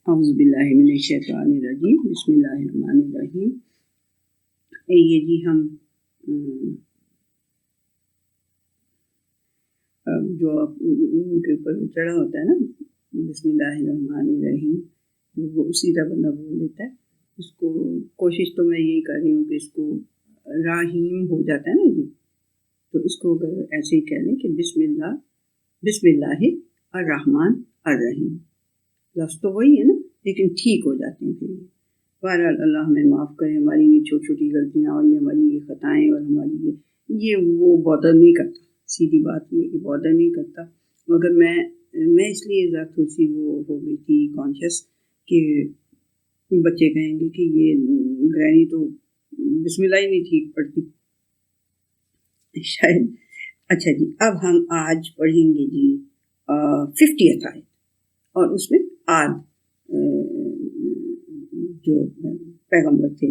اعوذ باللہ من الشیطان الرجیم، بسم اللہ الرحمن الرحیم۔ یہ جی ہم جو ان کے اوپر چڑھا ہوتا ہے نا بسم اللہ الرحمن الرحیم، وہ اسی طرح بندہ بول دیتا ہے۔ اس کو کوشش تو میں یہی کر رہی ہوں کہ اس کو راہیم ہو جاتا ہے نا جی، تو اس کو اگر ایسے ہی کہہ لیں کہ بسم اللہ الرحمن الرحیم، لفظ تو وہی ہے نا لیکن ٹھیک ہو جاتے ہیں پھر۔ بہرحال اللہ ہمیں معاف کرے، ہماری یہ چھوٹی چھوٹی غلطیاں اور یہ ہماری یہ خطائیں اور ہماری یہ وہ بادر نہیں کرتا، سیدھی بات یہ ہے کہ بادر نہیں کرتا۔ مگر میں اس لیے ذرا تھوڑی سی وہ ہو گئی تھی کانشیس کہ بچے کہیں گے کہ یہ گرینی تو بسم اللہ ہی نہیں ٹھیک پڑتی شاید۔ اچھا جی، اب ہم آج پڑھیں گے جی 50th آیت، اور اس میں عاد جو پیغمبر تھے،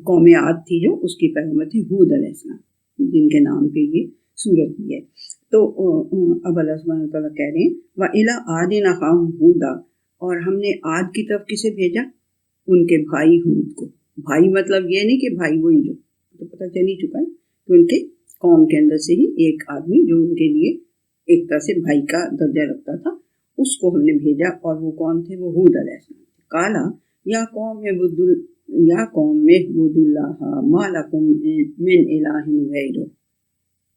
قوم عاد تھی جو، اس کی پیغمبر تھے ہود علیہ السلام، جن کے نام پہ یہ سورت بھی ہے۔ تو اب اللہ سبحانہ وتعالیٰ کہہ رہے ہیں وَإِلَىٰ عَادٍ أَخَاهُمْ هُودًا، اور ہم نے عاد کی طرف کسے بھیجا؟ ان کے بھائی ہود کو۔ بھائی مطلب یہ نہیں کہ بھائی وہی جو تو پتہ چل ہی چکا ہے کہ ان کے قوم کے اندر سے ہی ایک آدمی جو ان کے لیے ایک طرح سے بھائی کا درجہ رکھتا تھا، اس کو ہم نے بھیجا، اور وہ کون تھے؟ وہ ہود علیہ السلام۔ قالا یا قوم اعبدوا اللہ ما لکم من الہ غیرہ۔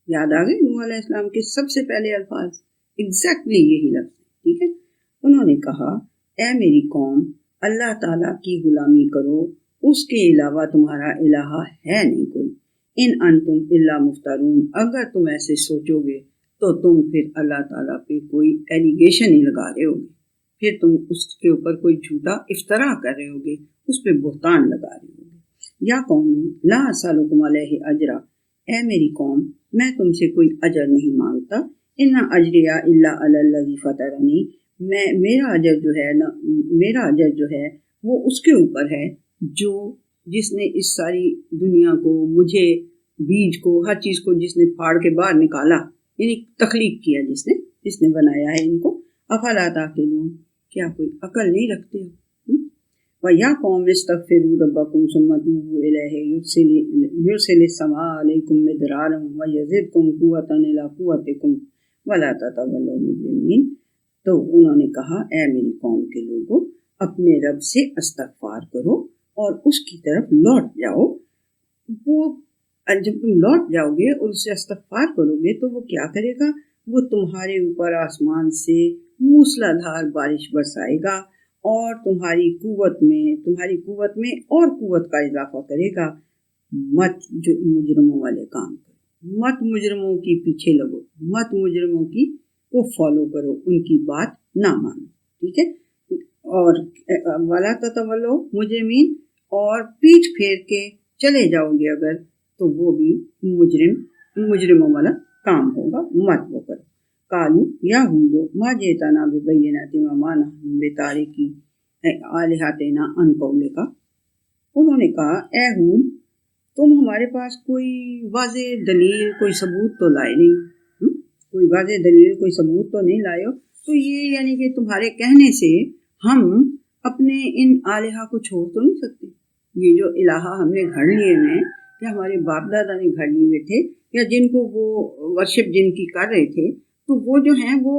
یاد آ گئے نوح علیہ السلام کے سب سے پہلے الفاظ، ایگزیکٹلی یہی لفظ، ٹھیک ہے۔ انہوں نے کہا اے میری قوم، اللہ تعالیٰ کی غلامی کرو، اس کے علاوہ تمہارا الہ ہے نہیں کوئی۔ ان انتم الا مفترون، اگر تم ایسے سوچو گے تو تم پھر اللہ تعالیٰ پہ کوئی ایلیگیشن ہی لگا رہے ہوگے، پھر تم اس کے اوپر کوئی جھوٹا افطرا کر رہے ہوگے، اس پہ بہتان لگا رہے ہوگے۔ یا قوم لا اسألکم علیہ اجرا، اے میری قوم میں تم سے کوئی اجر نہیں مانگتا۔ ان اجریہ الا علی الذی فطرنی، میرا اجر جو ہے وہ اس کے اوپر ہے جس نے اس ساری دنیا کو، مجھے، بیج کو، ہر چیز کو جس نے پھاڑ کے باہر نکالا، یعنی تخلیق کیا، جس نے بنایا ہے ان کو۔ افلا تعقلون، کیا کوئی عقل نہیں رکھتے ہو؟ وَيَا قَوْمِ اسْتَغْفِرُوا رَبَّكُمْ ثُمَّ تُوبُوا إِلَيْهِ يُرْسِلِ السَّمَاءَ عَلَيْكُمْ مِدْرَارًا وَيَزِدْكُمْ قُوَّةً إِلَىٰ قُوَّتِكُمْ وَلَا تَتَوَلَّوْا مُجْرِمِينَ۔ تو انہوں نے کہا اے میری قوم کے لوگوں، اپنے رب سے استغفار کرو اور اس کی طرف لوٹ جاؤ۔ وہ جب تم لوٹ جاؤ گے اور اس سے استغفار کرو گے تو وہ کیا کرے گا؟ وہ تمہارے اوپر آسمان سے موسلا دھار بارش برسائے گا، اور تمہاری قوت میں اور قوت کا اضافہ کرے گا۔ مت مجرموں والے کام کرو، مت مجرموں کی پیچھے لگو، مت مجرموں کی کو فالو کرو، ان کی بات نہ مانو، ٹھیک ہے۔ اور ولا تتولوا مجرمین، اور پیٹھ پھیر کے چلے جاؤ گے اگر، تو وہ بھی مجرموں والا کام ہوگا، مت وہ کرو۔ قالوا یا ہود ما جئتنا ببینۃ وما نحن بتارکی آلہتنا عن قولک، انہوں نے کہا اے ہود، تم ہمارے پاس کوئی واضح دلیل، کوئی ثبوت تو لائے نہیں، کوئی واضح دلیل، کوئی ثبوت تو نہیں لائے ہو، تو یہ یعنی کہ تمہارے کہنے سے ہم اپنے ان آلہہ کو چھوڑ تو نہیں سکتے۔ یہ جو الہ ہم نے گھڑ لیے ہیں، یا ہمارے باپ دادا نے گھڑ لیے ہوئے تھے، یا جن کو وہ ورشپ جن کی کر رہے تھے، تو وہ جو ہیں وہ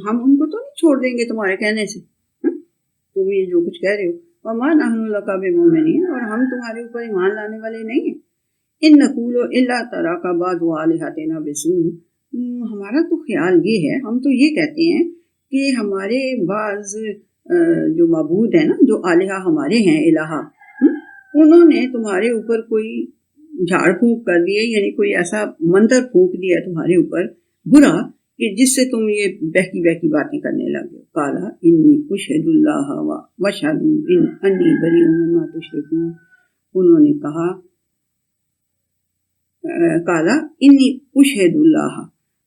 ہم ان کو تو نہیں چھوڑ دیں گے تمہارے کہنے سے۔ تم یہ جو کچھ کہہ رہے ہو وما نحن لک بمؤمنین، اور ہم تمہارے اوپر ایمان لانے والے نہیں ہیں۔ ان نقول الا تراک بعض آلہتنا بسوء، ہمارا تو خیال یہ ہے، ہم تو یہ کہتے ہیں کہ ہمارے بعض جو معبود ہیں نا، جو آلہہ ہمارے ہیں، الہ، انہوں نے تمہارے اوپر کوئی جھاڑ پھونک کر دیے، یعنی کوئی ایسا منتر پھونک دیا تمہارے اوپر برا کہ جس سے تم یہ بہکی باتیں کرنے لگے۔ قالا انی اشہد اللہ واشہدوا انی بریء مما تشرکون، انہوں نے کہا قالا انی اشہد اللہ،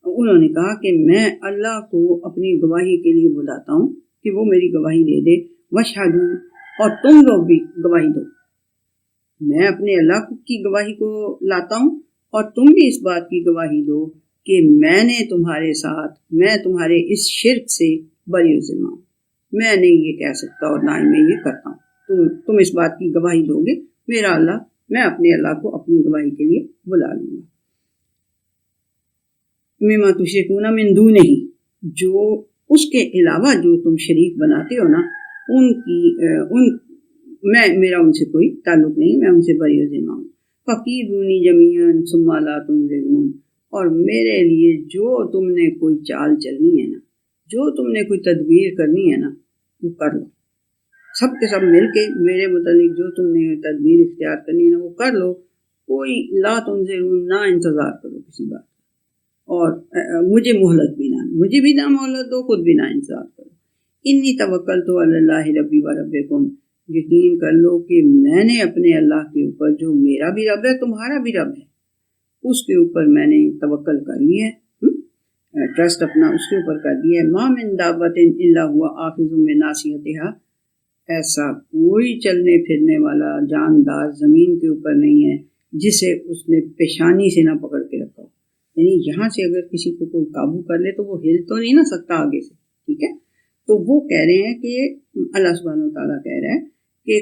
انہوں نے کہا کہ میں اللہ کو اپنی گواہی کے لیے بلاتا ہوں کہ وہ میری گواہی دے دے، واشہدوا، اور تم لوگ بھی گواہی دو۔ میں اپنے اللہ کی گواہی کو لاتا ہوں اور تم بھی اس بات کی گواہی دو کہ میں تمہارے اس شرک سے بری ذمہ ہوں، میں نہیں یہ کہہ سکتا اور نہ ہی میں یہ کرتا ہوں. تم اس بات کی گواہی دو گے. میرا اللہ، میں اپنے اللہ کو اپنی گواہی کے لیے بلا لوں گا. مما تشرکون من دونہ، جو اس کے علاوہ جو تم شریک بناتے ہو نا، میرا ان سے کوئی تعلق نہیں، میں ان سے بری و ذمہ ہوں. فکیدونی جمیعا ثم لا تنظرون، اور میرے لیے جو تم نے کوئی چال چلنی ہے نا، جو تم نے کوئی تدبیر کرنی ہے نا، وہ کر لو. سب کے سب مل کے میرے متعلق جو تم نے تدبیر اختیار کرنی ہے نا، وہ کر لو. کوئی لا تنظرون، نہ انتظار کرو کسی بات، اور مجھے مہلت بھی نہ، مجھے بھی نہ مہلت دو، خود بھی نہ انتظار کرو. انی توکلت علی اللہ ربی و ربکم، یقین کر لو کہ میں نے اپنے اللہ کے اوپر، جو میرا بھی رب ہے تمہارا بھی رب ہے، اس کے اوپر میں نے توکل کر لیا ہے، ٹرسٹ اپنا اس کے اوپر کر دیا ہے. ما من دابۃ الا هو آخذ بناصیتها، ایسا کوئی چلنے پھرنے والا جاندار زمین کے اوپر نہیں ہے جسے اس نے پیشانی سے نہ پکڑ کے رکھا ہو. یعنی یہاں سے اگر کسی کو کوئی قابو کر لے تو وہ ہل تو نہیں نہ سکتا آگے سے. ٹھیک ہے، تو وہ کہہ رہے ہیں کہ اللہ سبحانہ وتعالیٰ کہہ رہا ہے کہ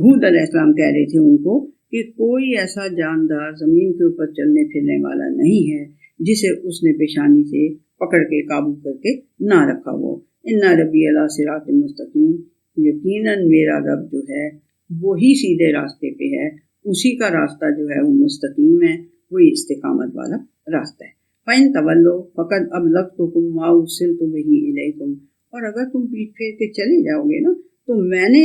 ہود علیہ السلام کہہ رہے تھے ان کو کہ کوئی ایسا جاندار زمین کے اوپر چلنے پھرنے والا نہیں ہے جسے اس نے پیشانی سے پکڑ کے قابو کر کے نہ رکھا ہو. ان ربی علی صراط مستقیم، یقیناً میرا رب جو ہے وہی سیدھے راستے پہ ہے، اسی کا راستہ جو ہے وہ مستقیم ہے، وہی استقامت والا راستہ ہے. فَإِن تَوَلَّوْا فَقَدْ أَبْلَغْتُكُم مَّا أُرْسِلْتُ بِهِ إِلَيْكُمْ، اور اگر تم پیٹ پھیر کے چلے جاؤ گے نا تو میں نے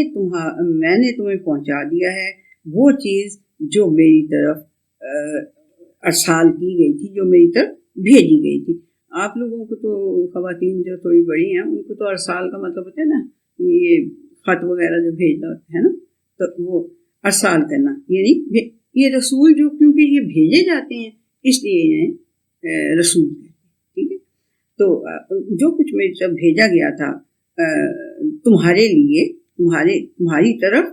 تمہیں پہنچا دیا ہے وہ چیز جو میری طرف ارسال کی گئی تھی، جو میری طرف بھیجی گئی تھی. آپ لوگوں کو تو خواتین جو تھوڑی بڑی ہیں ان کو تو ارسال کا مطلب ہوتا ہے نا، یہ خط وغیرہ جو بھیجنا ہوتا ہے نا، تو وہ ارسال کرنا، یعنی یہ رسول جو، کیونکہ یہ بھیجے جاتے ہیں اس لیے انہیں رسول ہے. ٹھیک ہے، تو جو کچھ میری طرف بھیجا گیا تھا تمہارے لیے، تمہاری طرف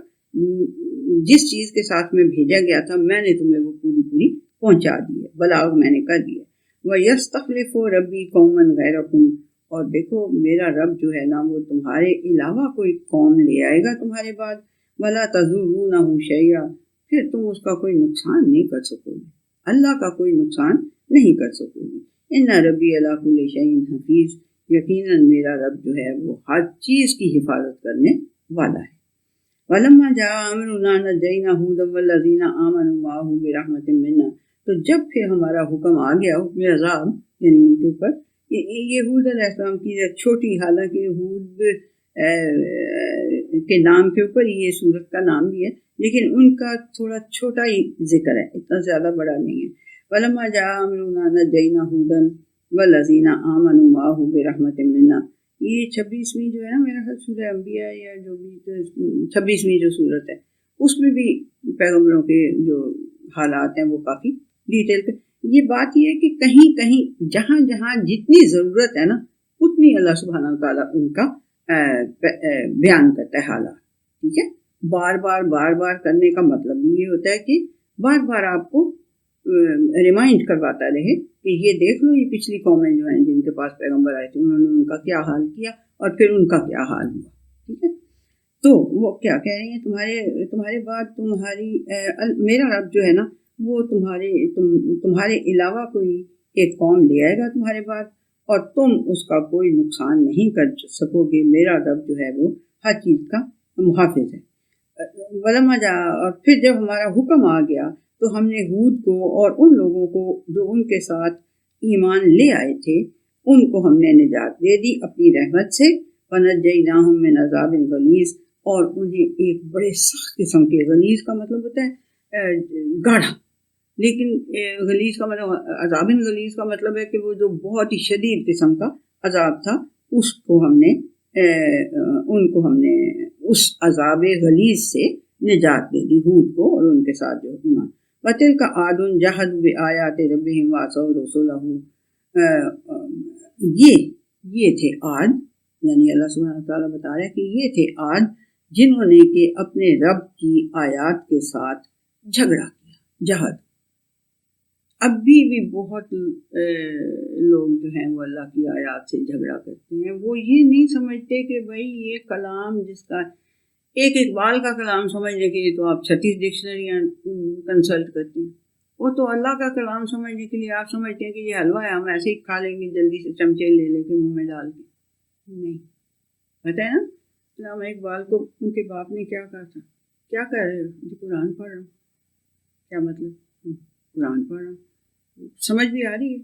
جس چیز کے ساتھ میں بھیجا گیا تھا میں نے تمہیں وہ پوری پہنچا دی ہے، بلاغ میں نے کر دیا. وَيَسْتَخْلِفُ رَبِّي قَوْمًا غَيْرَكُمْ، اور دیکھو میرا رب جو ہے نا وہ تمہارے علاوہ کوئی قوم لے آئے گا تمہارے بعد. وَلَا تَضُرُّونَهُ شَيْئًا، پھر تم اس کا کوئی نقصان نہیں کر سکو گے، اللہ کا کوئی نقصان نہیں کر سکو گے. ان ربی علی کل شیء حفیظ، یقیناً میرا رب جو ہے وہ ہر چیز کی حفاظت کرنے والا ہے. وَلَمَّا جَاءَ أَمْرُنَا نَجَّيْنَا هُودًا وَالَّذِينَ آمَنُوا مَعَهُ بِرَحْمَةٍ مِنَّا، تو جب پھر ہمارا حکم آ گیا، حکم عذاب یعنی ان کے اوپر، یہ ہود علیہ السلام کی چھوٹی، حالانکہ ہود کے نام کے اوپر یہ سورت کا نام بھی ہے لیکن ان کا تھوڑا چھوٹا ہی ذکر ہے، اتنا زیادہ بڑا نہیں ہے. وَلَمَّا جَاءَ أَمْرُنَا نَجَّيْنَا هُودًا وَالَّذِينَ آمَنُوا مَعَهُ بِرَحْمَةٍ مِنَّا، یہ 26ویں جو ہے نا میرا خیال سورہ انبیاء یا جو بھی 26ویں جو سورت ہے اس میں بھی پیغمبروں کے جو حالات ہیں وہ کافی ڈیٹیل پہ. یہ بات یہ ہے کہ کہیں کہیں جہاں جہاں جتنی ضرورت ہے نا اتنی اللہ سبحانہ وتعالیٰ ان کا بیان کرتا ہے حالات. ٹھیک ہے، بار بار کرنے کا مطلب بھی یہ ہوتا ہے کہ بار بار آپ کو ریمائنڈ کرواتا رہے کہ یہ دیکھ لو، یہ پچھلی قومیں جو ہیں جن کے پاس پیغمبر آئے تھے انہوں نے ان کا کیا حال کیا اور پھر ان کا کیا حال ہوا. ٹھیک ہے، تو وہ کیا کہہ رہی ہیں تمہارے بعد میرا رب جو ہے نا وہ تمہارے علاوہ کوئی ایک قوم لے آئے گا تمہارے بعد اور تم اس کا کوئی نقصان نہیں کر سکو گے. میرا رب جو ہے وہ ہر چیز کا محافظ ہے. ولما جا، اور پھر جب ہمارا حکم آ گیا تو ہم نے ہود کو اور ان لوگوں کو جو ان کے ساتھ ایمان لے آئے تھے ان کو ہم نے نجات دے دی اپنی رحمت سے. فنجیناہم من عذاب غلیظ، اور انہیں ایک بڑے سخت قسم کے، غلیظ کا مطلب ہوتا ہے گاڑھا، لیکن غلیظ کا مطلب، عذاب غلیظ کا مطلب ہے کہ وہ جو بہت ہی شدید قسم کا عذاب تھا اس کو ہم نے اس عذاب غلیظ سے نجات دے دی، ہود کو اور ان کے ساتھ جو ایمان. وَتِلْكَ عَادٌ جَحَدُوا بِآيَاتِ رَبِّهِمْ وَعَصَوْا رُسُلَهُ، یہ تھے عاد، یعنی اللہ سبحانہ وتعالیٰ بتا رہے ہیں کہ یہ تھے عاد جنہوں نے کہ اپنے رب کی آیات کے ساتھ جھگڑا کیا. جہد اب بھی بہت لوگ جو ہیں وہ اللہ کی آیات سے جھگڑا کرتے ہیں. وہ یہ نہیں سمجھتے کہ بھائی یہ کلام جس کا ایک اقبال کا کلام سمجھنے کے لیے تو آپ 36 ڈکشنریاں کنسلٹ کرتی ہیں. وہ تو اللہ کا کلام سمجھنے کے لیے آپ سمجھتے ہیں کہ یہ حلوہ ہے، ہم ایسے ہی کھا لیں گے جلدی سے چمچے لے کے منہ میں ڈال کے. نہیں، پتہ ہے نا علامہ اقبال کو ان کے باپ نے کیا کہا تھا؟ کیا کہہ رہے ہو؟ جی قرآن پڑھ رہا ہوں. کیا مطلب؟ قرآن پڑھ رہا ہوں. سمجھ بھی آ رہی ہے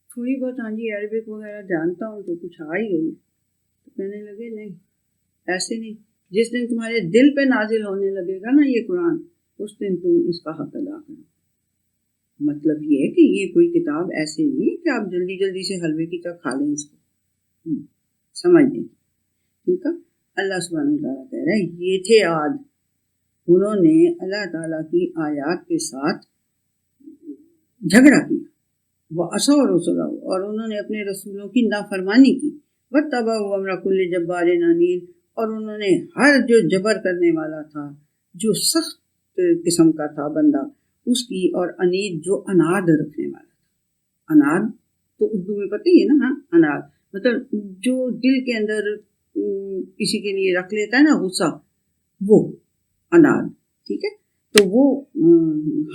تھوڑی بہت؟ ہاں جی عربک وغیرہ جانتا ہوں تو کچھ آ ہی گئی. تو کہنے لگے نہیں ایسے نہیں، جس دن تمہارے دل پہ نازل ہونے لگے گا نا یہ قرآن، اس دن تم اس کا حق ادا کرو. مطلب یہ ہے کہ یہ کوئی کتاب ایسے نہیں ہے کہ آپ جلدی جلدی سے حلوے کی طرح کھا لیں اس کو. سمجھ لیں. ٹھیک ہے. اللہ سبحانہ وتعالیٰ کہہ رہا ہے یہ تھے عاد، انہوں نے اللہ تعالیٰ کی آیات کے ساتھ جھگڑا کیا. وہ عصوا رسولہ، اور انہوں نے اپنے رسولوں کی نافرمانی کی. واتبعوا امر کل جبار عنید، اور انہوں نے ہر جو جبر کرنے والا تھا، جو سخت قسم کا تھا بندہ، اس کی، اور انید جو اناد رکھنے والا تھا. اناد تو اردو میں پتہ ہی ہے نا. ہاں اناد مطلب جو دل کے اندر کسی کے لیے رکھ لیتا ہے نا غصہ، وہ اناد. ٹھیک ہے. تو وہ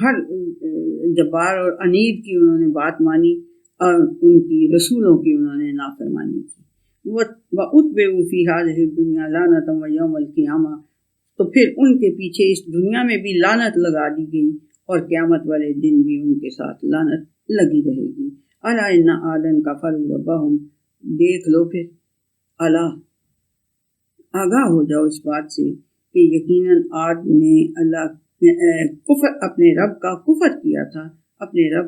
ہر جبار اور انید کی انہوں نے بات مانی اور ان کی رسولوں کی انہوں نے نافرمانی کی. وَأُتْبِعُوا فِي هَٰذِهِ الدُّنْيَا لَعْنَةً وَيَوْمَ الْقِيَامَةِ، تو پھر ان کے پیچھے اس دنیا میں بھی لعنت لگا دی گئی اور قیامت والے دن بھی ان کے ساتھ لعنت لگی رہے گی. الا ان عادا کفروا ربهم، دیکھ لو پھر، الا آگاہ ہو جاؤ اس بات سے کہ یقیناً عاد نے اللہ کفر، اپنے رب کا کفر کیا تھا، اپنے رب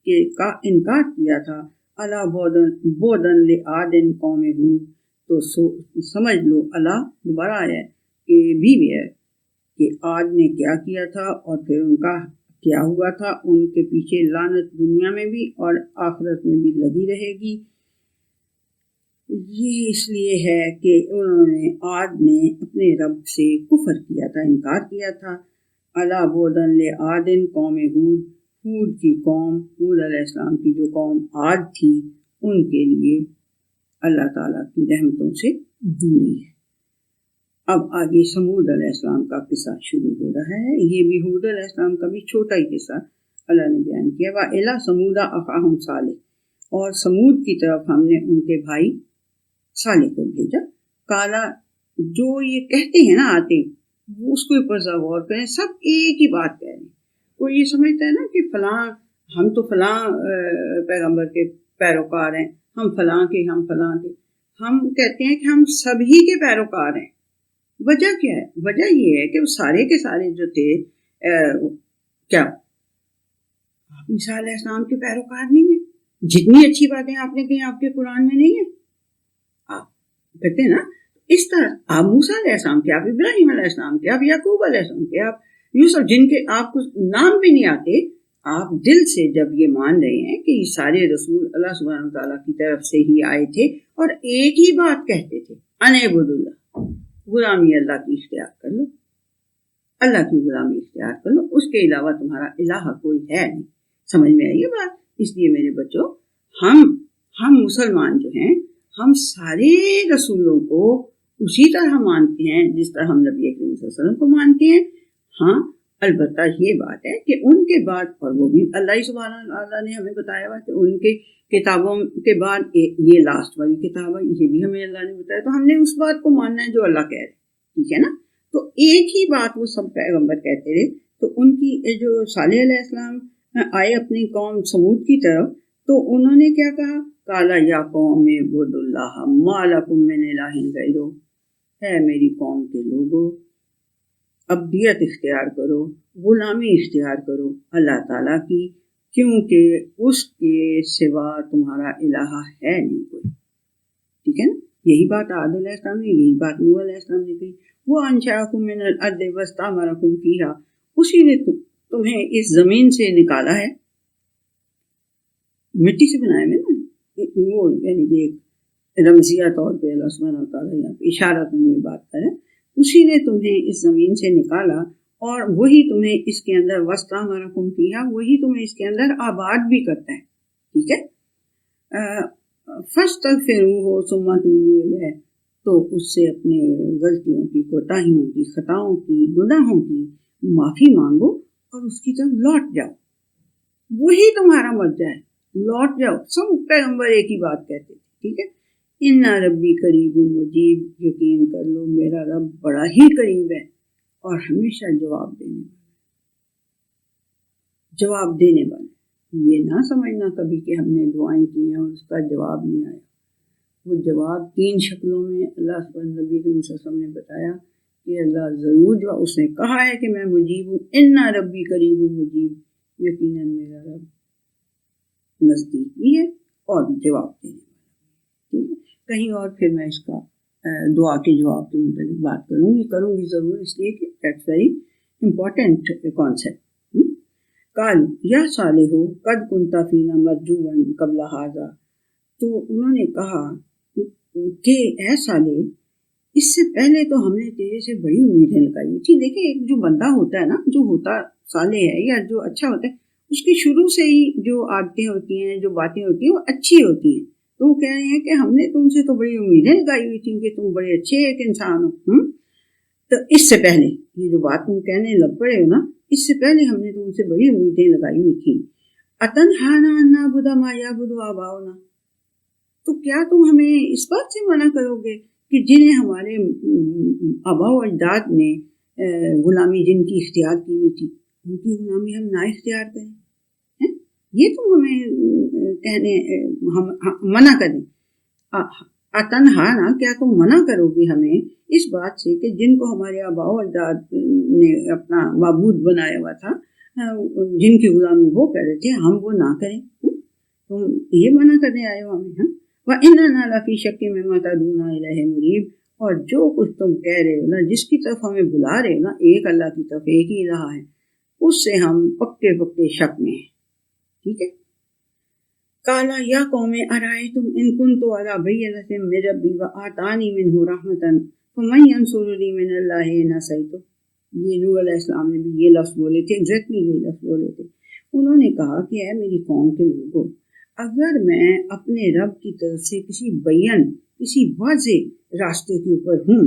کے کا انکار کیا تھا. الا بودن لعاد قوم ہود، تو سمجھ لو اللہ دوبارہ آیا کہ بھی ہے کہ عاد نے کیا کیا تھا اور پھر ان کا کیا ہوا تھا. ان کے پیچھے لعنت دنیا میں بھی اور آخرت میں بھی لگی رہے گی. یہ اس لیے ہے کہ انہوں نے، عاد نے اپنے رب سے کفر کیا تھا، انکار کیا تھا. الا بودن لعاد قوم ہود، ہود کی قوم، ہود علیہ السلام کی جو قوم عاد تھی، ان کے لیے اللہ تعالیٰ کی رحمتوں سے دوری ہے. اب آگے سمود علیہ السلام کا قصہ شروع ہو رہا ہے. یہ بھی ہود علیہ السلام کا بھی چھوٹا ہی قصہ اللہ نے بیان کیا. وَإِلَىٰ سَمُودَ أَخَاهُمْ صَالِحٌ، اور سمود کی طرف ہم نے ان کے بھائی صالح کو بھیجا. کالا، جو یہ کہتے ہیں نا آتے، اس کے اوپر ذرا غور کریں، سب ایک ہی بات کہہ رہے ہیں. کوئی یہ سمجھتا ہے نا کہ فلاں، ہم تو فلاں پیغمبر کے پیروکار ہیں، ہم فلاں کے، ہم فلاں کے. ہم کہتے ہیں کہ ہم سبھی کے پیروکار ہیں. وجہ کیا ہے؟ وجہ یہ ہے کہ وہ سارے کے سارے جو تھے کیا آپ عیسیٰ علیہ السلام کے پیروکار نہیں ہیں؟ جتنی اچھی باتیں آپ نے کہیں آپ کے قرآن میں نہیں ہیں. آپ کہتے ہیں نا اس طرح آپ موسیٰ علیہ السلام کے، آپ ابراہیم علیہ السلام کے، آپ یعقوب علیہ السلام کے، آپ یوسف، جن کے آپ کو نام بھی نہیں آتے، آپ دل سے جب یہ مان رہے ہیں کہ یہ سارے رسول اللہ سبحانہ وتعالیٰ کی طرف سے ہی آئے تھے اور ایک ہی بات کہتے تھے، ان اعبدوا اللہ، غلامی اللہ کی اختیار کر لو، اللہ کی غلامی اختیار کر لو، اس کے علاوہ تمہارا الہ کوئی ہے نہیں. سمجھ میں آئی یہ بات؟ اس لیے میرے بچوں، ہم مسلمان جو ہیں، ہم سارے رسولوں کو اسی طرح مانتے ہیں جس طرح ہم نبی کریم صلی اللہ علیہ وسلم کو مانتے ہیں. ہاں البتہ یہ بات ہے کہ ان کے بعد، اور وہ بھی اللہ سبحانہ تعالیٰ نے ہمیں بتایا ہوا کہ ان کے کتابوں کے بعد یہ لاسٹ والی کتاب ہے، یہ بھی ہمیں اللہ نے بتایا، تو ہم نے اس بات کو ماننا ہے جو اللہ کہہ رہے. ٹھیک ہے نا؟ تو ایک ہی بات وہ سب پیغمبر کہتے رہے. تو ان کی جو صالح علیہ السلام آئے اپنی قوم سمود کی طرف، تو انہوں نے کیا کہا؟ قال یا قوم اعبدوا اللہ ما لکم من الہ غیرہ، ہے میری قوم کے لوگوں، عبدیت اختیار کرو، غلامی اختیار کرو اللہ تعالیٰ کی، کیونکہ اس کے سوا تمہارا الہ ہے نہیں کوئی. ٹھیک ہے نا؟ یہی بات عاد علیہ السلام نے، یہی بات نوح علیہ السلام نے کہی. وہ انشأکم من الارض واستعمرکم فیہا، اسی نے تمہیں اس زمین سے نکالا ہے، مٹی سے بنایا ہے نا. وہ یعنی کہ ایک رمزیہ طور پہ اللہ سبحانہ وتعالیٰ یہاں پہ اشارہ یہ بات کرے، اسی نے تمہیں اس زمین سے نکالا اور وہی تمہیں اس کے اندر وَاسْتَعْمَرَكُمْ فِيهَا، وہی تمہیں اس کے اندر آباد بھی کرتا ہے. ٹھیک ہے. فَاسْتَغْفِرُوهُ ثُمَّ تُوبُوا إِلَيْهِ، تو اس سے اپنے غلطیوں کی، کوتاہیوں کی، خطاؤں کی، گناہوں کی معافی مانگو اور اس کی طرف لوٹ جاؤ. وہی تمہارا مرجع ہے، لوٹ جاؤ. سب پیغمبر ایک ہی بات کہتے تھے. ٹھیک ہے. ان ربی قریب مجیب، یقین کر لو میرا رب بڑا ہی قریب ہے اور ہمیشہ جواب دینے والا. یہ نہ سمجھنا کبھی کہ ہم نے دعائیں کی ہیں اور اس کا جواب نہیں آیا. وہ جواب 3 شکلوں میں اللہ سبحانہ نبی صلی اللہ علیہ وسلم نے بتایا کہ اللہ ضرور جو اس نے کہا ہے کہ میں مجیب ہوں. ان ربی قریب مجیب، یقیناً میرا رب نزدیک بھی ہے اور جواب دینے والا. کہیں اور پھر میں اس کا دعا کے جواب کے متعلق بات کروں گی ضرور، اس لیے کہ دیٹس ویری امپورٹنٹ کانسیپٹ. قال یا صالح قد كنت فينا مرجوا قبل هذا، تو انہوں نے کہا کہ اے صالح، اس سے پہلے تو ہم نے تیرے سے بڑی امیدیں لگائی تھی. دیکھیں ایک جو بندہ ہوتا ہے نا، جو ہوتا صالح ہے یا جو اچھا ہوتا ہے، اس کی شروع سے ہی جو عادتیں ہوتی ہیں، جو باتیں ہوتی ہیں وہ اچھی ہوتی ہیں. تو وہ کہہ رہے ہیں کہ ہم نے تم سے تو بڑی امیدیں لگائی ہوئی تھیں کہ تم بڑے اچھے ایک انسان ہو. تو اس سے پہلے یہ جو بات تم کہنے لگ پڑے ہو نا، اس سے پہلے ہم نے تم سے بڑی امیدیں لگائی ہوئی تھیں. اتنہانا ان نعبد ما یعبد آباؤنا، تو کیا تم ہمیں اس بات سے منع کرو گے کہ جنہیں ہمارے آباء و اجداد نے غلامی جن کی اختیار کی ہوئی تھی، ان کی غلامی ہم نہ اختیار کریں؟ یہ تم ہمیں کہنے منع کریں. اتنہانا، کیا تم منع کرو گے ہمیں اس بات سے کہ جن کو ہمارے آباء و اجداد نے اپنا معبود بنایا ہوا تھا، جن کی غلامی وہ کر رہے تھے، ہم وہ نہ کریں؟ تم یہ منع کرنے آئے ہو ہمیں. وَإِنَّنَا لَفِي شَكٍّ مِّمَّا تَدْعُونَا إِلَيْهِ مُرِيبٍ، اور جو کچھ تم کہہ رہے ہو نا، جس کی طرف ہمیں بلا رہے ہو نا، ایک اللہ کی طرف، ایک ہی رہا ہے، اس سے ہم پکے شک میں ہیں. ٹھیک ہے. قَالَ يَا قَوْمِ أَرَأَيْتُمْ إِن كُنتُ عَلَىٰ بَيِّنَةٍ مِّن رَّبِّي وَآتَانِي مِنْهُ رَحْمَةً فَمَن يَنصُرُنِي مِنَ اللَّهِ إِنْ عَصَيْتُهُ. یہ نوح علیہ السلام نے بھی یہ لفظ بولے تھے، ایگزیکٹلی یہ لفظ بولے تھے. انہوں نے کہا کہ اے میری قوم کے لوگوں، اگر میں اپنے رب کی طرف سے کسی واضح راستے کے اوپر ہوں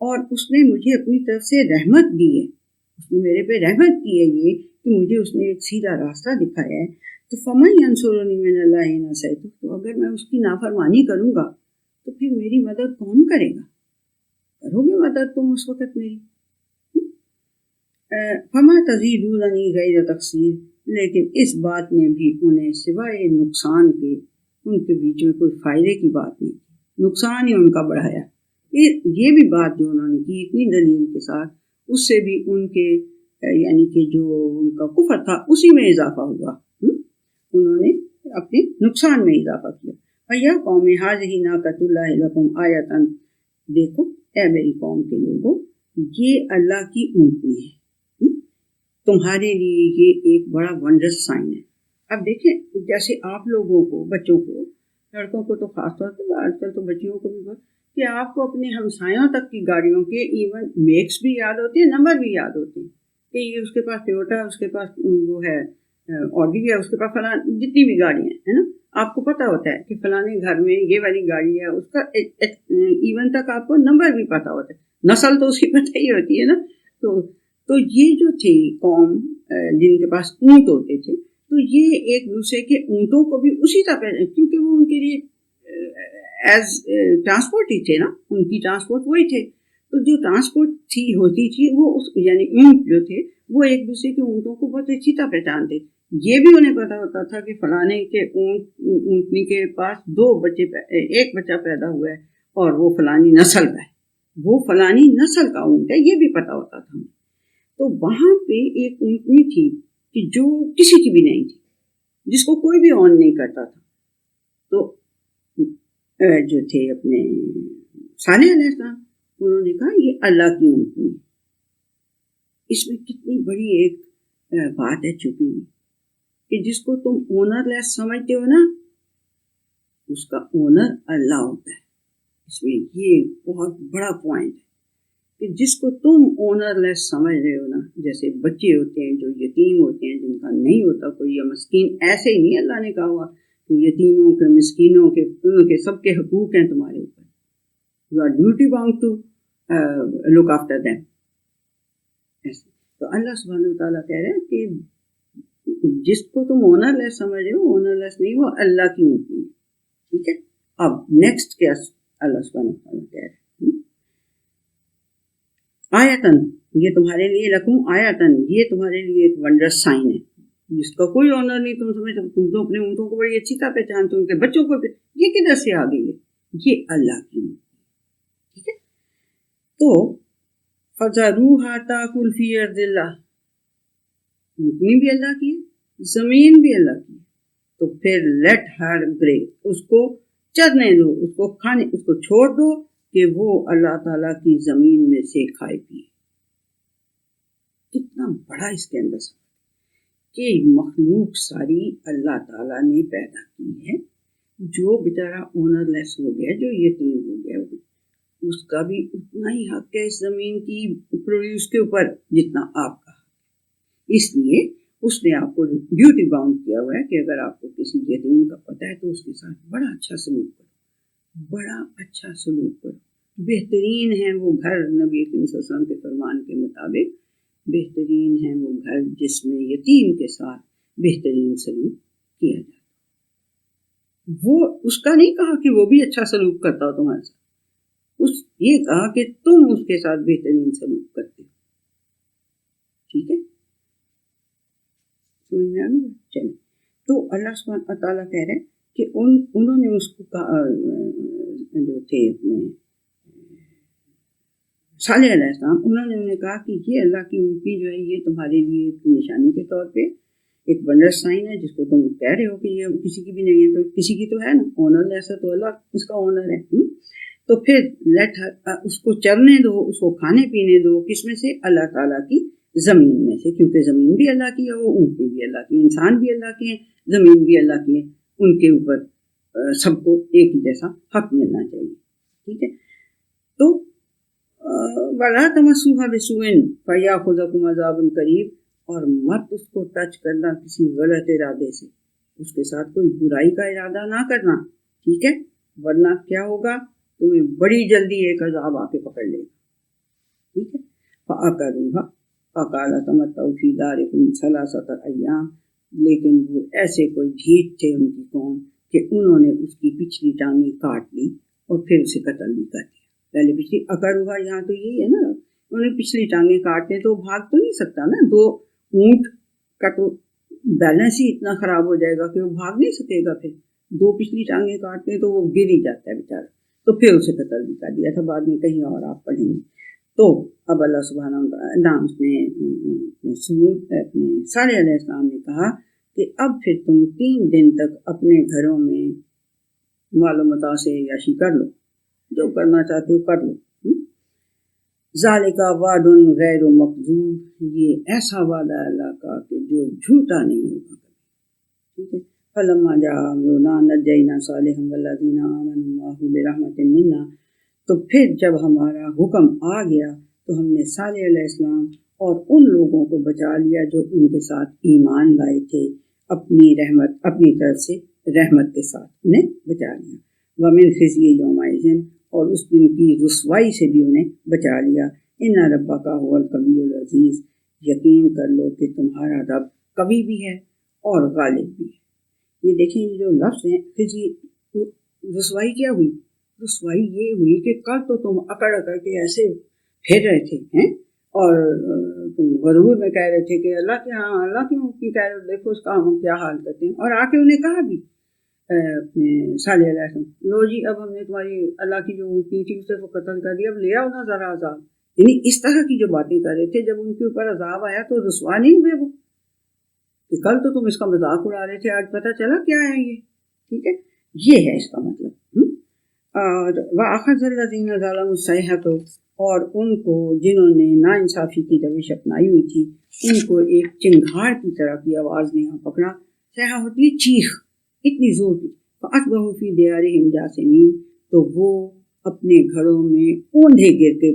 اور اس نے مجھے اپنی طرف سے رحمت دی ہے، اس نے میرے پہ رحمت کی ہے، یہ کہ مجھے اس نے ایک سیدھا راستہ دکھایا ہے، تو فَمَن يَنصُرُنِي مِنَ اللَّهِ إِنْ عَصَيْتُهُ، تو اگر میں اس کی نافرمانی کروں گا تو پھر میری مدد کون کرے گا؟ کرو گے مدد تم اس وقت میری؟ فَمَا تَزِيدُونَنِي غَيْرَ تَقْصِيرٍ، لیکن اس بات نے بھی انہیں سوائے نقصان کے، ان کے بیچ میں کوئی فائدے کی بات نہیں، نقصان ہی ان کا بڑھایا. یہ بھی بات جو انہوں نے کی اتنی دلیل کے ساتھ، اس سے بھی ان کے یعنی کہ جو ان کا کفر تھا اسی میں اضافہ ہوا. انہوں نے اپنے نقصان میں اضافہ کیا. فَيَا قَوْمِ هَٰذِهِ نَاقَةُ اللَّهِ لَكُمْ آیَةً، دیکھو اے میری قوم کے لوگوں، یہ اللہ کی اونٹنی ہے، تمہارے لیے یہ ایک بڑا ونڈرس سائن ہے. اب دیکھیں، جیسے آپ لوگوں کو، بچوں کو، لڑکوں کو تو خاص طور پہ، آج کل تو بچیوں کو بھی بہت، کہ آپ کو اپنے ہمسایوں تک کی گاڑیوں کے ایون میکس بھی یاد ہوتے ہیں، نمبر بھی یاد ہوتے ہیں، کہ یہ اس کے پاس ٹویوٹا، اس کے پاس وہ ہے آڈی ہے، اس کے پاس فلاں جتنی بھی گاڑیاں ہیں نا، آپ کو پتہ ہوتا ہے کہ فلانے گھر میں یہ والی گاڑی ہے، اس کا ایون تک آپ کو نمبر بھی پتہ ہوتا ہے، نسل تو اس کی پتہ ہی ہوتی ہے نا. تو یہ جو تھی قوم جن کے پاس اونٹ ہوتے تھے، تو یہ ایک دوسرے کے اونٹوں کو بھی اسی طرح، کیونکہ وہ ان کے لیے ایز ٹرانسپورٹ ہی تھے نا، ان کی ٹرانسپورٹ وہی تھے، تو جو ٹرانسپورٹ ہوتی تھی وہ یعنی اونٹ جو تھے وہ ایک دوسرے کے اونٹوں کو بہت اچھی طرح پہچانتے. یہ بھی انہیں پتا ہوتا تھا کہ فلانے کے اونٹنی کے پاس ایک بچہ پیدا ہوا ہے اور وہ فلانی نسل کا ہے، وہ فلانی نسل کا اونٹ ہے، یہ بھی پتا ہوتا تھا. تو وہاں پہ ایک اونٹنی تھی کہ جو کسی کی بھی نہیں تھی، جس کو کوئی بھی اون نہیں کرتا تھا. تو جو تھے اپنے صالح علیہ السلام، انہوں نے کہا یہ اللہ کی اونٹنی ہے. اس میں کتنی بڑی ایک بات ہے چھپی ہوئی، کہ جس کو تم اونر لیس سمجھتے ہو نا، اس کا اونر اللہ ہوتا ہے. اس میں یہ بہت بڑا پوائنٹ ہے کہ جس کو تم اونر لیس سمجھ رہے ہو نا، جیسے بچے ہوتے ہیں جو یتیم ہوتے ہیں، جن کا نہیں ہوتا کوئی یا مسکین، ایسے ہی نہیں اللہ نے کہا ہوا کہ یتیموں کے، مسکینوں کے، ان کے سب کے حقوق ہیں تمہارے اوپر، you are duty bound to look after them. ایسے تو اللہ سبحانہ وتعالیٰ کہہ رہے ہیں کہ جس کو تم اونر لیس سمجھ رہے ہو، اونر لیس نہیں، وہ اللہ کی ہوتی ہے. ٹھیک ہے. اب نیکسٹ کیا اللہ سبحانہ وتعالیٰ کہہ رہے ہیں، آیتن، یہ تمہارے لیے لکم آیتن، یہ تمہارے لیے ایک ونڈرس سائن ہے جس کا کوئی آنر نہیں تم سمجھتے. تم تو اپنے اونٹوں کو بڑی اچھی طرح پہچانتے ہو، ان کے بچوں کو یہ کدھر سے آ گئی ہے؟ یہ اللہ کی. ٹھیک ہے. تو فَذَرُوهَا تَأْكُلْ فِي أَرْضِ اللَّهِ، اونٹنی بھی اللہ کی ہے، زمین بھی اللہ کی ہے، تو پھر لیٹ ہر گرے، اس کو چرنے دو، اس کو کھانے، اس کو چھوڑ دو کہ وہ اللہ تعالیٰ کی زمین میں سے کھائے پیے. کتنا بڑا اس کے اندر کہ مخلوق ساری اللہ تعالیٰ نے پیدا کی ہے. جو بیچارہ اونر لیس ہو گیا، جو یتیم ہو گیا، اس کا بھی اتنا ہی حق ہے اس زمین کی پروڈیوس کے اوپر جتنا آپ کا. اس لیے اس نے آپ کو ڈیوٹی باؤنڈ کیا ہوا ہے کہ اگر آپ کو کسی یتیم کا پتہ ہے تو اس کے ساتھ بڑا اچھا سلوک کرو، بڑا اچھا سلوک کرو. بہترین ہیں وہ گھر، نبی کریم صلی اللہ علیہ وسلم کے فرمان کے مطابق بہترین ہیں وہ گھر جس میں یتیم کے ساتھ بہترین سلوک کیا جاتا. وہ اس کا نہیں کہا کہ وہ بھی اچھا سلوک کرتا ہو تمہارے ساتھ، اس یہ کہا کہ تم اس کے ساتھ بہترین سلوک کرتے ہو. ٹھیک ہے، سمجھ میں آ گئی؟ چلیں، تو اللہ سبحانہ تعالیٰ کہہ رہے ہیں کہ انہوں نے اس کو کہا، جو تھے اپنے صالح علیہ السلام، انہوں نے انہیں کہا کہ یہ اللہ کی اونٹنی جو ہے یہ تمہارے لیے ایک نشانی کے طور پہ ایک ونڈر سائن ہے، جس کو تم کہہ رہے ہو کہ یہ کسی کی بھی نہیں ہے، تو کسی کی تو ہے نا، اونر ایسا تو اللہ اس کا اونر ہے. تو پھر لیٹ اس کو چرنے دو، اس کو کھانے پینے دو، کس میں سے؟ اللہ تعالیٰ کی زمین میں سے، کیونکہ زمین بھی اللہ کی ہے، وہ اونٹنی بھی اللہ کی، انسان بھی اللہ کے ہیں، زمین بھی اللہ کی ہے. ان کے اوپر سب کو ایک ہی جیسا حق ملنا چاہیے. ٹھیک ہے. تو وَلَا تَمَسُّوهَا بِسُوءٍ فَيَأْخُذَكُمْ عَذَابٌ قَرِيبٌ، اور مت اس کو ٹچ کرنا کسی غلط ارادے سے، اس کے ساتھ کوئی برائی کا ارادہ نہ کرنا. ٹھیک ہے، ورنہ کیا ہوگا؟ تمہیں بڑی جلدی ایک عذاب آ کے پکڑ لے گا. ٹھیک ہے. فَأَكَلُوهَا فَقَالَ تَمَتَّعُوا فِي دَارِكُمْ ثَلَاثَةَ أَيَّامٍ، لیکن وہ ایسے کوئی ڈھیٹ تھے ان کی قوم کہ انہوں نے اس کی پچھلی ٹانگیں کاٹ لی اور پھر اسے قتل بھی کر دیا. پہلے پچھلی اکڑ ہوا، یہاں تو یہی ہے نا، انہوں نے پچھلی ٹانگیں کاٹتے تو بھاگ تو نہیں سکتا نا. دو اونٹ کا تو بیلنس ہی اتنا خراب ہو جائے گا کہ وہ بھاگ نہیں سکے گا. پھر دو پچھلی ٹانگیں کاٹتے تو وہ گر ہی جاتا ہے بیچارہ. تو پھر اسے قتل بھی کر دیا تھا، بعد میں کہیں اور آپ پڑھیں گے. تو اب اللہ سبحانہ وتعالیٰ اس نے اپنے صالح علیہ السلام نے کہا کہ اب پھر تم 3 دن تک اپنے گھروں میں مال و متاع سے عیاشی کر لو، جو کرنا چاہتے ہو کر لو. ذالک وعد غیر مکذوب، یہ ایسا وعدہ اللہ کا کہ جو جھوٹا نہیں ہوگا. ٹھیک ہے. فلما جاء امرنا نجینا صالحا والذین آمنوا معه برحمۃ منا، تو پھر جب ہمارا حکم آ گیا تو ہم نے صالح علیہ السلام اور ان لوگوں کو بچا لیا جو ان کے ساتھ ایمان لائے تھے، اپنی رحمت، اپنی طرف سے رحمت کے ساتھ انہیں بچا لیا. ومن خزی یومئذ، اور اس دن کی رسوائی سے بھی انہیں بچا لیا. ان ربک هو القوی العزیز، یقین کر لو کہ تمہارا رب قوی بھی ہے اور غالب بھی ہے. یہ دیکھیں یہ جو لفظ ہیں، خزی، رسوائی کیا ہوئی؟ رسوائی یہ ہوئی کہ کل تو تم اکڑ اکڑ کے ایسے پھر رہے تھے ہیں، اور تم غرور میں کہہ رہے تھے کہ اللہ کے ہاں، اللہ کی مفتی کہہ رہے، دیکھو اس کا ہم کیا حال کرتے ہیں. اور آ کے انہیں کہا بھی اپنے صالح علیہ السلام، لو جی اب ہم نے تمہاری اللہ کی جو مفتی تھی اسے تو قتل کر دیا، اب لے آؤ نا ذرا عذاب. یعنی اس طرح کی جو باتیں کر رہے تھے، جب ان کے اوپر عذاب آیا تو رسوا نہیں ہوئے وہ کہ کل تو تم اس کا مذاق اڑا رہے تھے، آج پتہ چلا کیا ہے یہ. ٹھیک ہے، یہ ہے اس کا مطلب. اور وَأَخَذَ الَّذِينَ ظَلَمُوا الصَّيْحَةُ، اور ان کو جنہوں نے ناانصافی کی روش اپنائی ہوئی تھی، ان کو ایک چنگھاڑ کی طرح کی آواز نے یہاں پکڑا. صیحہ ہوتی ہے چیخ، اتنی زور کی. فَأَصْبَحُوا فِي دِيَارِهِمْ جَاثِمِينَ، تو وہ اپنے گھروں میں اوندھے گر کے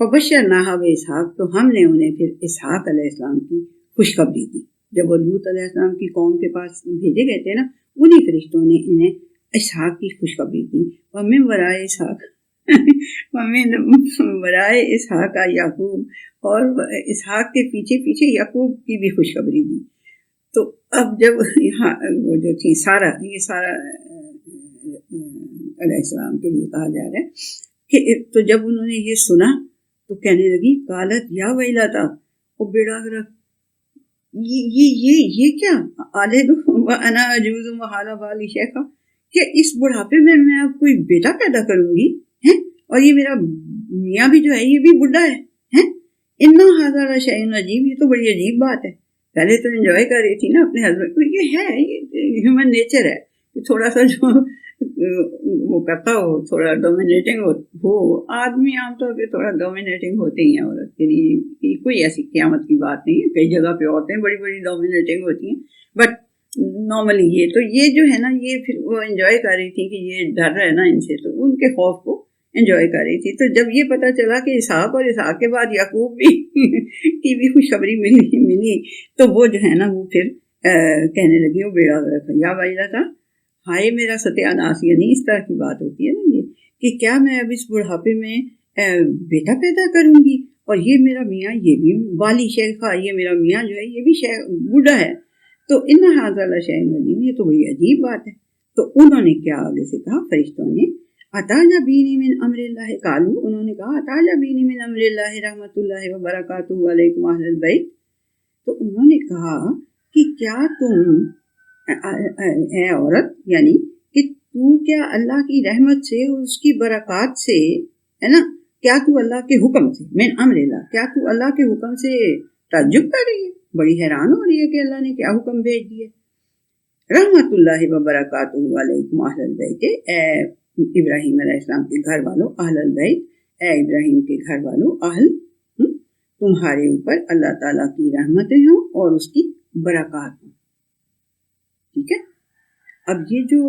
فبشرناہا باسحاق، تو ہم نے انہیں پھر اسحاق علیہ السلام کی خوشخبری دی. جب وہ لوط علیہ السلام کی قوم کے پاس بھیجے گئے تھے نا، انہی فرشتوں نے انہیں اسحاق کی خوشخبری دی. ومن ورائے اسحاق ومن ورائے اسحاق یعقوب، اور اسحاق کے پیچھے پیچھے یعقوب کی بھی خوشخبری دی. تو اب جب یہاں وہ جو تھی سارہ، یہ سارہ علیہ السلام کے لیے کہا جا رہا ہے کہ تو جب انہوں نے یہ سنا تو کہنے لگی قالت یا ویلاتا، او بیڑا گرک، یہ کیا آلد وانا عجوز وحال بالی شیخا، کہ اس بڑھاپے میں اب کوئی بیٹا پیدا کروں گی ہیں، اور یہ میرا میاں بھی جو ہے یہ بھی بڈھا ہے. انا ھذا لشیء عجیب، یہ تو بڑی عجیب بات ہے. پہلے تو انجوائے کر رہی تھی نا اپنے ہسبینڈ کو. یہ ہے، یہ ہیومن نیچر ہے کہ تھوڑا سا جو وہ کرتا ہو، تھوڑا ڈومینیٹنگ ہو. آدمی عام طور پہ تھوڑا ڈومینیٹنگ ہوتے ہی ہیں عورت کے لیے. کوئی ایسی قیامت کی بات نہیں ہے، کئی جگہ پہ عورتیں بڑی بڑی ڈومینیٹنگ ہوتی ہیں، بٹ نارملی یہ جو ہے نا، یہ پھر وہ انجوائے کر رہی تھی کہ یہ ڈر رہا ہے نا ان سے، تو ان کے خوف کو انجوائے کر رہی تھی. تو جب یہ پتہ چلا کہ اسحاق اور اسحاق کے بعد یعقوب بھی کی بھی خوشخبری ملی تو وہ جو ہے نا وہ پھر کہنے لگی، وہ بیڑا رکھا یا ویلا تھا، ہائے میرا ستیہ ناس. یعنی اس طرح کی بات ہوتی ہے نا یہ کہ کیا میں اب اس بڑھاپے میں بیٹا پیدا کروں گی، اور یہ میرا میاں یہ بھی بالی شیخا، یہ میرا میاں جو ہے یہ بھی بوڑھا ہے. تو ان ھذا لشیء عجیب، یہ تو بڑی عجیب بات ہے. تو انہوں نے کیا آگے سے کہا فرشتوں نے، اتعجبین من امر اللہ، قالوا، انہوں نے کہا اتعجبین من امر اللہ رحمۃ اللہ وبرکاتہ علیکم اہل البیت. تو انہوں نے کہا کہ کیا تم اے عورت، یعنی کہ تو کیا اللہ کی رحمت سے اور اس کی برکات سے، ہے نا، کیا تو اللہ کے حکم سے، من امر اللہ، کیا تو اللہ کے حکم سے تعجب کر رہی ہے، بڑی حیران ہو رہی ہے کہ اللہ نے کیا حکم بھیج دیے. رحمت اللہ وبرکاتہ علیکم اہل البیت، اے ابراہیم علیہ السلام کے گھر والوں، اہل البیت، اے ابراہیم کے گھر والوں، اہل، تمہارے اوپر اللہ تعالیٰ کی رحمتیں ہوں اور اس کی برکات ہوں. ٹھیک ہے. اب یہ جو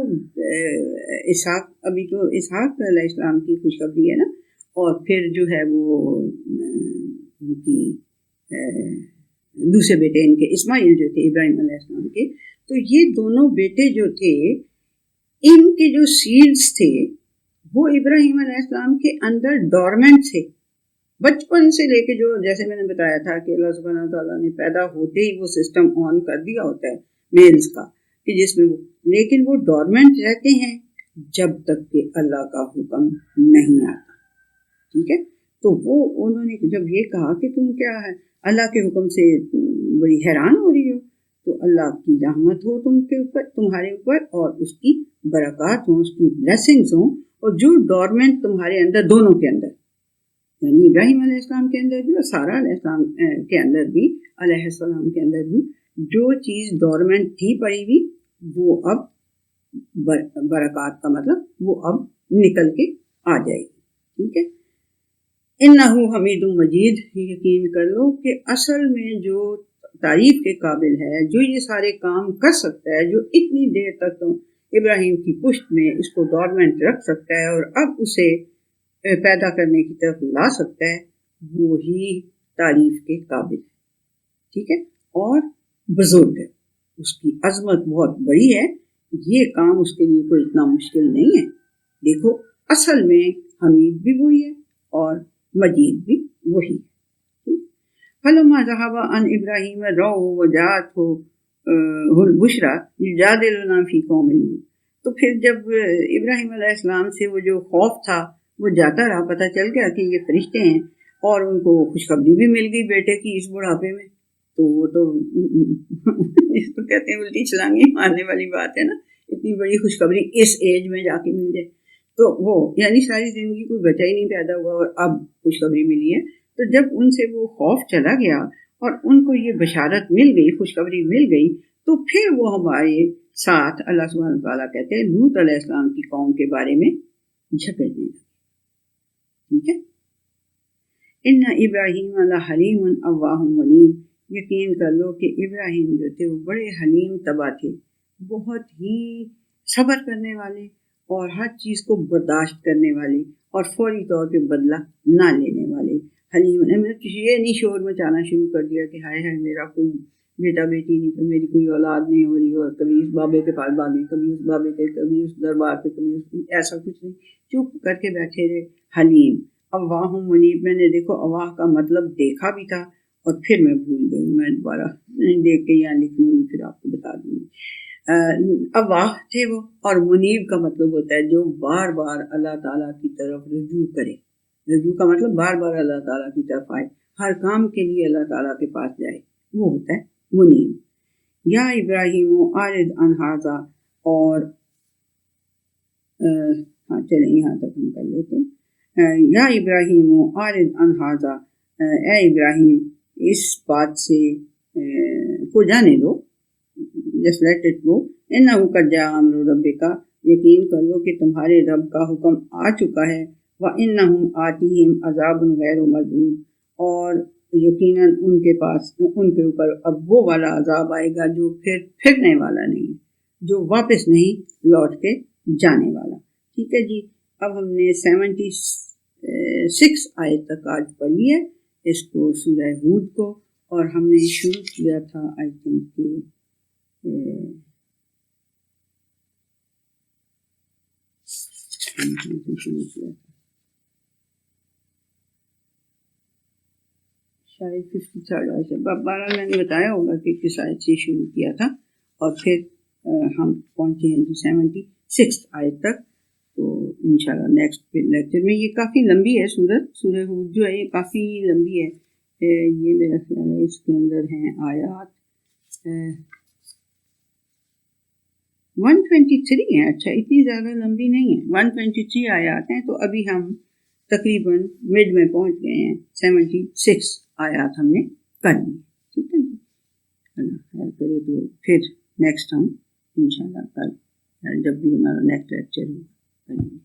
اسحاق، ابھی تو اسحاق علیہ السلام کی خوشخبری ہے نا، اور پھر جو ہے وہ ان کی دوسرے بیٹے ان کے اسماعیل جو تھے ابراہیم علیہ السلام کے، تو یہ دونوں بیٹے جو تھے ان کے جو سیڈز تھے وہ ابراہیم علیہ السلام کے اندر ڈورمنٹ تھے، بچپن سے لے کے، جو جیسے میں نے بتایا تھا کہ اللہ سبحانہ تعالیٰ نے پیدا ہوتے ہی وہ سسٹم آن کر دیا ہوتا ہے میلز کا، کہ جس میں وہ، لیکن وہ ڈورمنٹ رہتے ہیں جب تک کہ اللہ کا حکم نہیں آتا. ٹھیک ہے. تو وہ انہوں نے جب یہ کہا کہ تم کیا ہے اللہ کے حکم سے بڑی حیران ہو رہی ہو، تو اللہ کی رحمت ہو تم کے اوپر، تمہارے اوپر، اور اس کی برکات ہوں، اس کی بلیسنگز ہوں، اور جو ڈورمنٹ تمہارے اندر، دونوں کے اندر، یعنی ابراہیم علیہ السلام کے اندر بھی اور سارہ علیہ السلام کے اندر بھی، علیہ السلام کے اندر بھی، جو چیز ڈورمنٹ تھی پڑی ہوئی وہ اب برکات کا مطلب وہ اب نکل کے آ جائے گی. ٹھیک ہے. انہ حمید مجید، یقین کر لو کہ اصل میں جو تعریف کے قابل ہے، جو یہ سارے کام کر سکتا ہے، جو اتنی دیر تک تو ابراہیم کی پشت میں اس کو ڈورمنٹ رکھ سکتا ہے اور اب اسے پیدا کرنے کی طرف لا سکتا ہے، وہی تعریف کے قابل ہے. ٹھیک ہے. اور بزرگ ہے، اس کی عظمت بہت بڑی ہے، یہ کام اس کے لیے کوئی اتنا مشکل نہیں ہے. دیکھو اصل میں حمید بھی وہی ہے اور مجید بھی وہی ہے. فلما ذهب عن ابراہیم الروع وجاءته البشرى یجادلنا فی قوم لوط، تو پھر جب ابراہیم علیہ السلام سے وہ جو خوف تھا وہ جاتا رہا، پتہ چل گیا کہ یہ فرشتے ہیں، اور ان کو خوشخبری بھی مل گئی بیٹے کی اس بڑھاپے میں، تو وہ تو اس کو کہتے ہیں الٹی چھلانگی مارنے والی بات ہے نا، اتنی بڑی خوشخبری اس ایج میں جا کے مل جائے. تو وہ یعنی ساری زندگی کوئی بچہ ہی نہیں پیدا ہوا اور اب خوشخبری ملی ہے. تو جب ان سے وہ خوف چلا گیا اور ان کو یہ بشارت مل گئی، خوشخبری مل گئی، تو پھر وہ ہمارے ساتھ اللہ سبحانہ وتعالیٰ کہتے ہیں لوط علیہ السلام کی قوم کے بارے میں جھگڑنے لگے. ٹھیک ہے. ان ابراہیم لحلیم اواہ منیب، یقین کر لو کہ ابراہیم جو تھے وہ بڑے حلیم طبع تھے، بہت ہی صبر کرنے والے اور ہر چیز کو برداشت کرنے والے اور فوری طور پہ بدلہ نہ لینے والے. حلیم نے یہ نہیں شور مچانا شروع کر دیا کہ ہائے ہائے میرا کوئی بیٹا بیٹی نہیں، میری کوئی اولاد نہیں ہو رہی، اور کبھی اس بابے کے پاس بھاگی، کبھی اس بابے کے، کبھی اس دربار پہ، کبھی اس، ایسا کچھ نہیں، چپ کر کے بیٹھے رہے حلیم۔ اواہ منیب، میں نے دیکھو اواہ کا مطلب دیکھا بھی تھا اور پھر میں بھول گئی، میں دوبارہ دیکھ کے یہاں لکھ لوں گی، پھر آپ کو بتا دوں گی۔ اواہ تھے وہ، اور منیب کا مطلب ہوتا ہے جو بار بار اللہ تعالیٰ کی طرف رجوع کرے۔ رجوع کا مطلب بار بار اللہ تعالیٰ کی طرف آئے، ہر کام کے لیے اللہ تعالیٰ کے پاس جائے، وہ ہوتا ہے منیب۔ یا ابراہیم اعرض عن ھذا، اور ہاں چلیں یہاں تک ہم کر لیتے ہیں۔ یا ابراہیم اعرض عن ھذا، اے ابراہیم اس بات سے کو جانے دو، جسٹ لیٹ اٹ گو، انہ قد جاء امر ربک، یقین کر لو کہ تمہارے رب کا حکم آ چکا ہے، وانہم آتیہم عذاب غیر مردود، اور یقیناً ان کے پاس، ان کے اوپر اب وہ والا عذاب آئے گا جو پھرنے والا نہیں، جو واپس نہیں لوٹ کے جانے والا۔ ٹھیک ہے جی، اب ہم نے 76 آیت تک آج پڑھ لی ہے اس کو، سورہ ہود کو، اور ہم نے شروع کیا تھا آئی تھنک شاید 53 آیت سے، بارہ میں نے بتایا ہوگا کہ کس آیت سے شروع کیا تھا، اور پھر ہم پہنچے ہیں 76 آیت تک۔ تو انشاءاللہ نیکسٹ لیکچر میں، یہ کافی لمبی ہے سورہ ہود جو ہے، یہ کافی لمبی ہے، یہ میرا خیال ہے اس کے اندر ہیں آیات 123 ہیں۔ اچھا اتنی زیادہ لمبی نہیں ہے، 123 آیات ہیں، تو ابھی ہم تقریباً مڈ میں پہنچ گئے ہیں، 76 آیات ہم نے کر لی۔ ٹھیک ہے جی، اللہ خیر کرے تو پھر نیکسٹ ہم انشاءاللہ کل جب بھی ہمارا نیکسٹ لیکچر ہو کریں گے۔